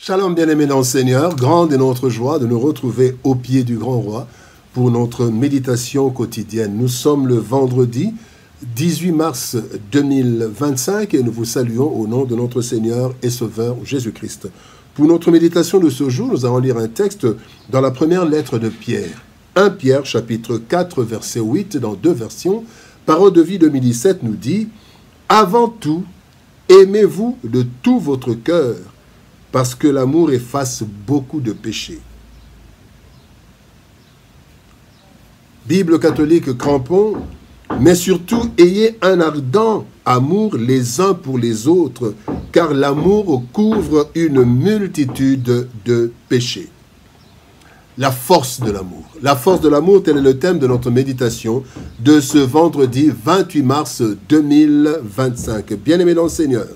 Shalom bien-aimés dans le Seigneur, grande est notre joie de nous retrouver au pied du grand roi pour notre méditation quotidienne. Nous sommes le vendredi 18 mars 2025 et nous vous saluons au nom de notre Seigneur et Sauveur Jésus-Christ. Pour notre méditation de ce jour, nous allons lire un texte dans la première lettre de Pierre. 1 Pierre chapitre 4 verset 8 dans deux versions. Parole de vie 2017 nous dit « Avant tout, aimez-vous de tout votre cœur, parce que l'amour efface beaucoup de péchés. » Bible catholique Crampon, mais surtout ayez un ardent amour les uns pour les autres, car l'amour couvre une multitude de péchés. La force de l'amour. La force de l'amour, tel est le thème de notre méditation de ce vendredi 28 mars 2025. Bien-aimés dans le Seigneur,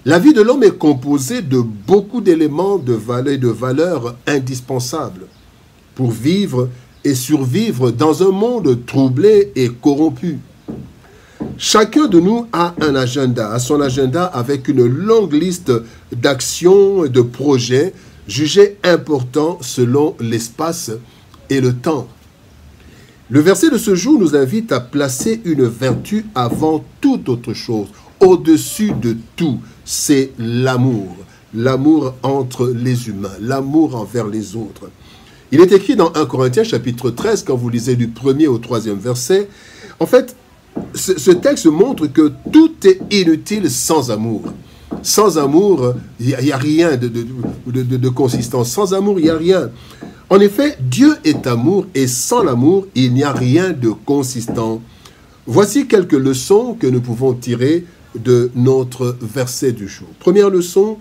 la vie de l'homme est composée de beaucoup d'éléments de valeurs indispensables pour vivre et survivre dans un monde troublé et corrompu. Chacun de nous a un agenda, a son agenda avec une longue liste d'actions et de projets jugés importants selon l'espace et le temps. Le verset de ce jour nous invite à placer une vertu avant toute autre chose, au-dessus de tout. C'est l'amour. L'amour entre les humains, l'amour envers les autres. Il est écrit dans 1 Corinthiens chapitre 13, quand vous lisez du 1er au 3e verset, en fait, ce texte montre que tout est inutile sans amour. Sans amour, il n'y a rien de consistance. Sans amour, il n'y a rien. En effet, Dieu est amour et sans l'amour, il n'y a rien de consistant. Voici quelques leçons que nous pouvons tirer de notre verset du jour. Première leçon,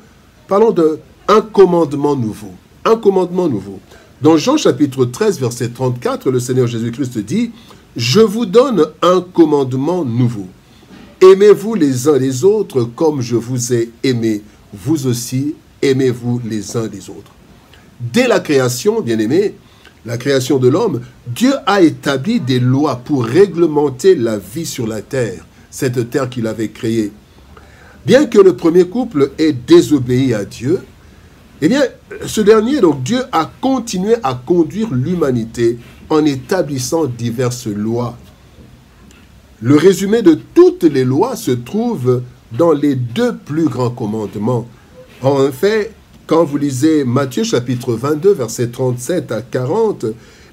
parlons d'un commandement nouveau. Un commandement nouveau. Dans Jean chapitre 13, verset 34, le Seigneur Jésus-Christ dit « Je vous donne un commandement nouveau. Aimez-vous les uns les autres comme je vous ai aimé. Vous aussi, aimez-vous les uns les autres. » Dès la création, bien-aimés, la création de l'homme, Dieu a établi des lois pour réglementer la vie sur la terre, cette terre qu'il avait créée. Bien que le premier couple ait désobéi à Dieu, eh bien, ce dernier, donc Dieu, a continué à conduire l'humanité en établissant diverses lois. Le résumé de toutes les lois se trouve dans les deux plus grands commandements. En fait, quand vous lisez Matthieu chapitre 22, versets 37 à 40,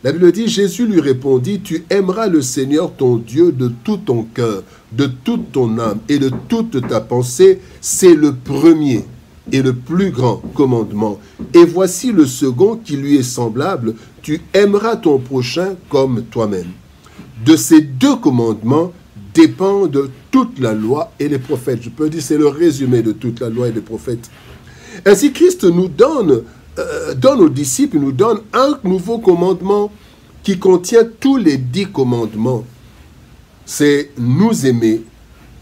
la Bible dit, Jésus lui répondit, « Tu aimeras le Seigneur ton Dieu de tout ton cœur, de toute ton âme et de toute ta pensée. C'est le premier et le plus grand commandement. Et voici le second qui lui est semblable, tu aimeras ton prochain comme toi-même. » De ces deux commandements dépendent toute la loi et les prophètes. Je peux dire, c'est le résumé de toute la loi et les prophètes. Ainsi, Christ nous donne aux disciples, nous donne un nouveau commandement qui contient tous les 10 commandements. C'est nous aimer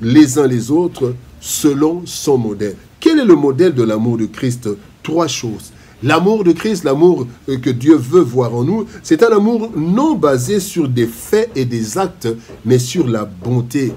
les uns les autres selon son modèle. Quel est le modèle de l'amour de Christ? 3 choses. L'amour de Christ, l'amour que Dieu veut voir en nous, c'est un amour non basé sur des faits et des actes, mais sur la bonté.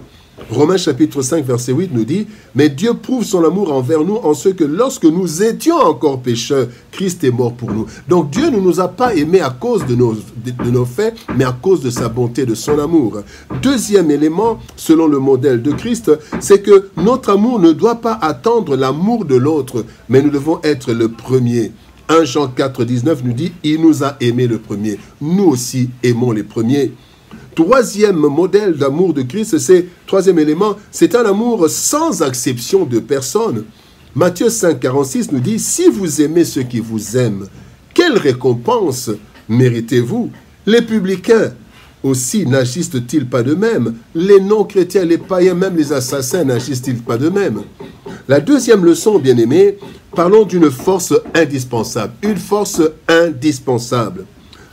Romains chapitre 5, verset 8 nous dit « Mais Dieu prouve son amour envers nous en ce que lorsque nous étions encore pécheurs, Christ est mort pour nous. » Donc Dieu ne nous a pas aimés à cause de nos faits, mais à cause de sa bonté, de son amour. Deuxième élément, selon le modèle de Christ, c'est que notre amour ne doit pas attendre l'amour de l'autre, mais nous devons être le premier. 1 Jean 4, 19 nous dit « Il nous a aimés le premier. » Nous aussi aimons les premiers. Troisième modèle d'amour de Christ, troisième élément, c'est un amour sans acception de personne. Matthieu 5, 46 nous dit « Si vous aimez ceux qui vous aiment, quelle récompense méritez-vous? Les publicains aussi n'agissent-ils pas de même? Les non-chrétiens, les païens, même les assassins n'agissent-ils pas de même ?» La deuxième leçon, bien-aimés, parlons d'une force indispensable. Une force indispensable.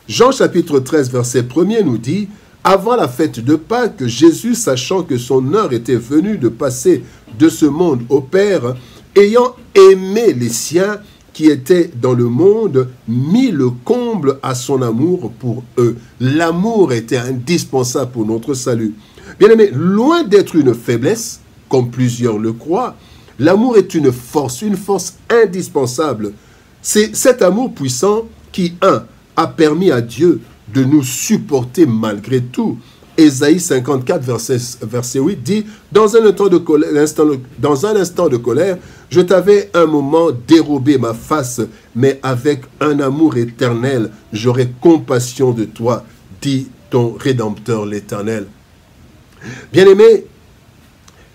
Jean chapitre 13, verset 1er nous dit « Avant la fête de Pâques, Jésus, sachant que son heure était venue de passer de ce monde au Père, ayant aimé les siens qui étaient dans le monde, mit le comble à son amour pour eux. » L'amour était indispensable pour notre salut. Bien-aimés, loin d'être une faiblesse, comme plusieurs le croient, L'amour est une force indispensable. C'est cet amour puissant qui, a permis à Dieu de nous supporter malgré tout. Ésaïe 54, verset 8 dit, dans un instant de colère, je t'avais un moment dérobé ma face, mais avec un amour éternel, j'aurai compassion de toi, dit ton Rédempteur l'Éternel. Bien-aimé,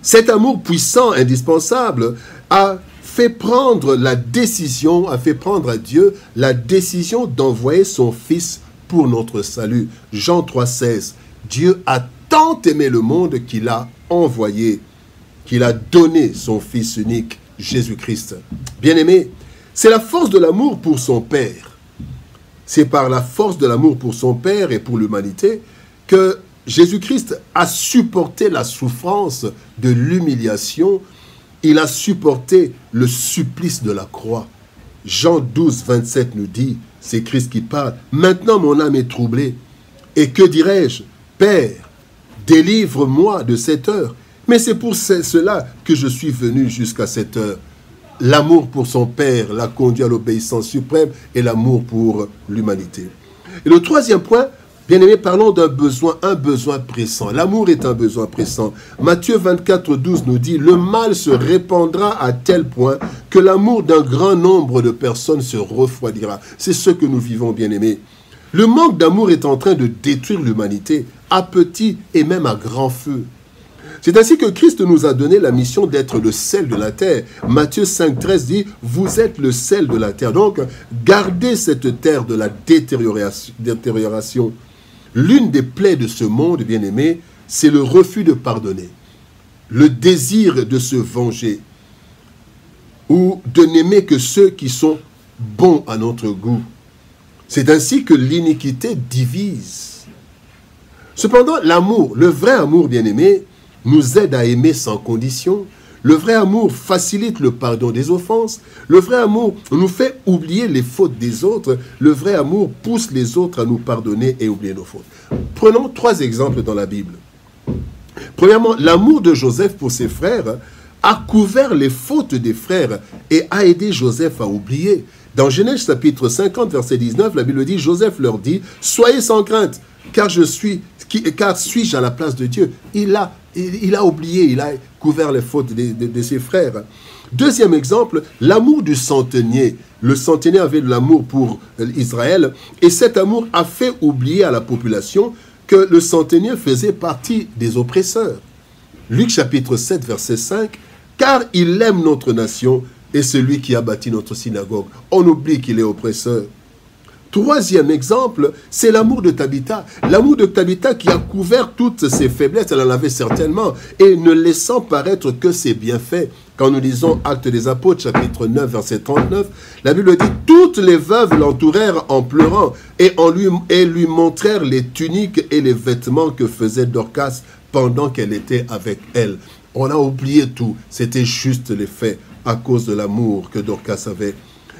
cet amour puissant, indispensable, a fait prendre à Dieu la décision d'envoyer son Fils pour notre salut. Jean 3,16. Dieu a tant aimé le monde qu'il a envoyé, qu'il a donné son Fils unique, Jésus-Christ. Bien-aimé, c'est la force de l'amour pour son Père. C'est par la force de l'amour pour son Père et pour l'humanité que Jésus-Christ a supporté la souffrance de l'humiliation. Il a supporté le supplice de la croix. Jean 12, 27 nous dit, c'est Christ qui parle, « Maintenant mon âme est troublée. Et que dirais-je? Père, délivre-moi de cette heure. Mais c'est pour cela que je suis venu jusqu'à cette heure. » L'amour pour son Père l'a conduit à l'obéissance suprême et l'amour pour l'humanité. Et le troisième point, bien-aimés, parlons d'un besoin, un besoin pressant. L'amour est un besoin pressant. Matthieu 24, 12 nous dit, « Le mal se répandra à tel point que l'amour d'un grand nombre de personnes se refroidira. » C'est ce que nous vivons, bien-aimés. Le manque d'amour est en train de détruire l'humanité, à petit et même à grand feu. C'est ainsi que Christ nous a donné la mission d'être le sel de la terre. Matthieu 5, 13 dit, « Vous êtes le sel de la terre. » Donc, gardez cette terre de la détérioration. L'une des plaies de ce monde, bien-aimé, c'est le refus de pardonner, le désir de se venger ou de n'aimer que ceux qui sont bons à notre goût. C'est ainsi que l'iniquité divise. Cependant, l'amour, le vrai amour, bien-aimé, nous aide à aimer sans condition. Le vrai amour facilite le pardon des offenses. Le vrai amour nous fait oublier les fautes des autres. Le vrai amour pousse les autres à nous pardonner et oublier nos fautes. Prenons 3 exemples dans la Bible. Premièrement, l'amour de Joseph pour ses frères a couvert les fautes des frères et a aidé Joseph à oublier. Dans Genèse chapitre 50, verset 19, la Bible dit, Joseph leur dit, « Soyez sans crainte, car suis-je à la place de Dieu ?» Il a oublié, il a couvert les fautes de ses frères. Deuxième exemple, l'amour du centenier. Le centenier avait de l'amour pour Israël, et cet amour a fait oublier à la population que le centenier faisait partie des oppresseurs. Luc chapitre 7, verset 5, « Car il aime notre nation, et celui qui a bâti notre synagogue. » On oublie qu'il est oppresseur. Troisième exemple, c'est l'amour de Tabitha. L'amour de Tabitha qui a couvert toutes ses faiblesses, elle en avait certainement, et ne laissant paraître que ses bienfaits. Quand nous lisons Actes des Apôtres, chapitre 9, verset 39, la Bible dit « Toutes les veuves l'entourèrent en pleurant, et lui montrèrent les tuniques et les vêtements que faisait Dorcas pendant qu'elle était avec elle. » On a oublié tout, c'était juste les faits à cause de l'amour que Dorcas avait.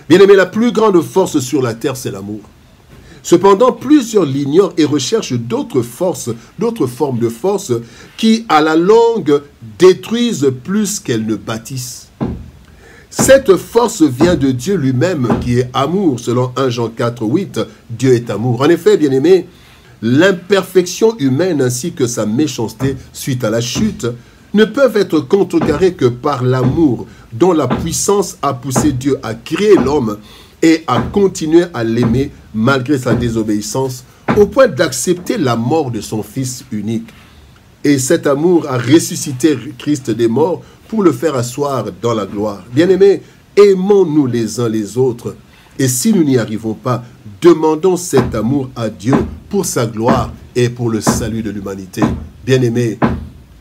Bien-aimé, la plus grande force sur la terre, c'est l'amour. Cependant, plusieurs l'ignorent et recherchent d'autres forces, d'autres formes de force qui, à la longue, détruisent plus qu'elles ne bâtissent. Cette force vient de Dieu lui-même, qui est amour. Selon 1 Jean 4, 8, Dieu est amour. En effet, bien-aimé, l'imperfection humaine ainsi que sa méchanceté suite à la chute ne peuvent être contrecarrées que par l'amour dont la puissance a poussé Dieu à créer l'homme et à continuer à l'aimer malgré sa désobéissance, au point d'accepter la mort de son Fils unique. Et cet amour a ressuscité Christ des morts pour le faire asseoir dans la gloire. Bien-aimés, aimons-nous les uns les autres. Et si nous n'y arrivons pas, demandons cet amour à Dieu pour sa gloire et pour le salut de l'humanité. Bien-aimés,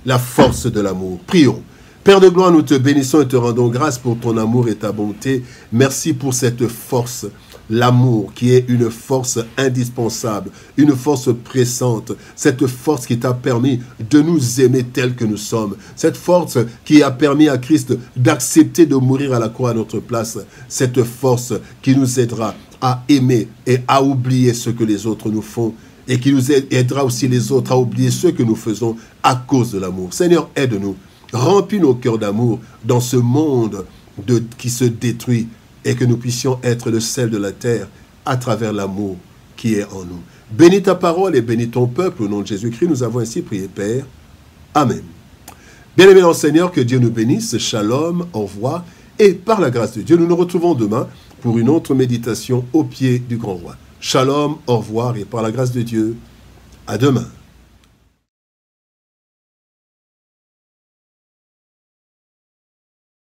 la force de l'amour. Prions. Père de gloire, nous te bénissons et te rendons grâce pour ton amour et ta bonté. Merci pour cette force, l'amour qui est une force indispensable, une force pressante, cette force qui t'a permis de nous aimer tels que nous sommes, cette force qui a permis à Christ d'accepter de mourir à la croix à notre place, cette force qui nous aidera à aimer et à oublier ce que les autres nous font et qui nous aidera aussi les autres à oublier ce que nous faisons à cause de l'amour. Seigneur, aide-nous. Remplis nos cœurs d'amour dans ce monde qui se détruit et que nous puissions être le sel de la terre à travers l'amour qui est en nous. Bénis ta parole et bénis ton peuple. Au nom de Jésus-Christ, nous avons ainsi prié, Père. Amen. Bien-aimés dans le Seigneur, que Dieu nous bénisse. Shalom, au revoir. Et par la grâce de Dieu, nous nous retrouvons demain pour une autre méditation au pied du grand roi. Shalom, au revoir et par la grâce de Dieu, à demain.